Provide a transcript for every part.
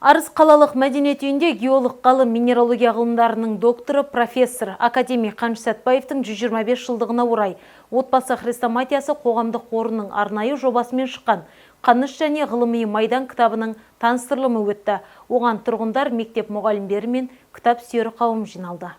Арыс қалалық мәдениет үйінде геолог ғалым минералогия ғылымдарының докторы профессор академик Қаныш Сәтбаевтың 125 жылдығына орай отбасы хрестоматиясы қоғамдық қорының арнайы жобасымен шыққан Қаныш және ғылыми майдан кітабының таныстырылымы өтті. Оған тұрғындар, мектеп мұғалімдері мен кітап сүйер қауым жиналды.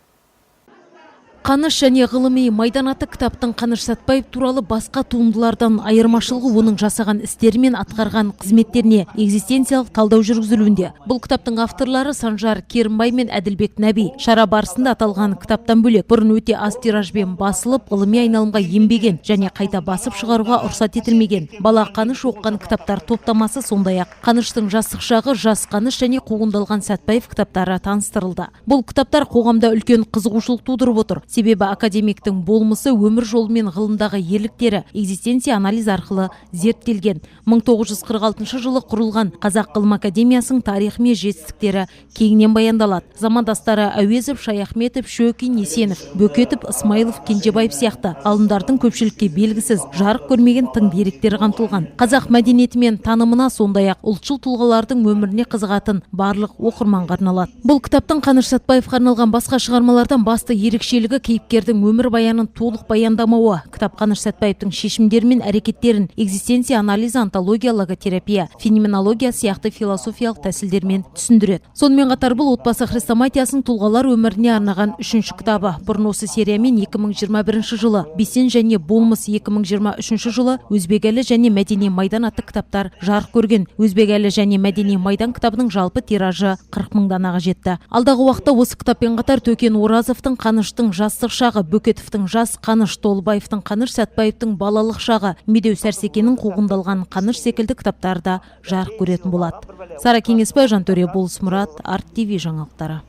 Қаныш және ғылыми майдан атты кітаптың Қаныш Сәтбаев туралы басқа туындылардан айырмашылығы оның жасаған істері мен атқарған қызметтеріне экзистенциялық талдау жүргізілуінде. Бұл кітаптың авторлары Санжар Керімбай мен Әділбек Нәби. Шара барысында аталған кітаптан бөлек бұрын өте аз тиражбен басылып, ғылыми айналымға енбеген және қайта басып шығаруға рұқсат етілмеген бала Қаныш оқыған кітаптар топтамасы, сондай-ақ Қаныштың жастық шағы, жас Қаныш және қуғындалған Сәтбаев кітаптары таныстырылды. Бұл кітаптар қоғамда үлкен қызығушылық тудырып отыр. Себебі академиктің болмысы, өмір жолы мен ғылымдағы ерліктері экзистенция анализ арқылы зерттелген. 1946 жылы құрылған Қазақ ғылым академиясының тарихы мен жетістіктері кеңінен баяндалады. Замандастары Әуезов, Шаяхметов, Шөкин, Есенов, Бөкетов, Ысмайылов, Кенжебаев сияқты ғалымдардың көпшілікке белгісіз, жарық көрмеген тың деректері қамтылған. Қазақ мәдениеті мен танымына, сондай-ақ ұлтшыл тұлғалардың өміріне қызығатын барлық оқырманға арналады. Бұл кітаптың Қаныш Сәтбаевқа арналған басқа шығармалардан басты ерекшелігі кейіпкердің өмір баянын толық баяндамауы. Кітап Қаныш Сәтбаевтың шешімдері мен әрекеттерін экзистенция анализі, антология, логотерапия, феноменология сияқты философиялық тәсілдермен түсіндіреді. Сонымен қатар бұл отбасы хрестоматиясының тұлғалар өміріне арнаған 3-ші кітабы. Бұрын осы сериямен 2021 жылы Бесен және болмыс, 2023 жылы Өзбек әлі және мәдени майдан атты кітаптар жарық көрген. Өзбек әлі және мәдени майдан кітабының жалпы тиражы 40 мың данаға жетті. Алдағы уақытта осы кітаппен қатар Төкен Оразовтың Қаныштың жастық шағы, Бөкетовтың жас Қаныш, Толыбаевтың Қаныш, Сәтбаевтың балалық шағы, Медеу Сәрсекенің қуғындалған Қаныш секілді кітаптар да жарық көретін болады. Сара Кеңесбай, Жантөре Болыс Мұрат, Арт ТВ жаңалықтары.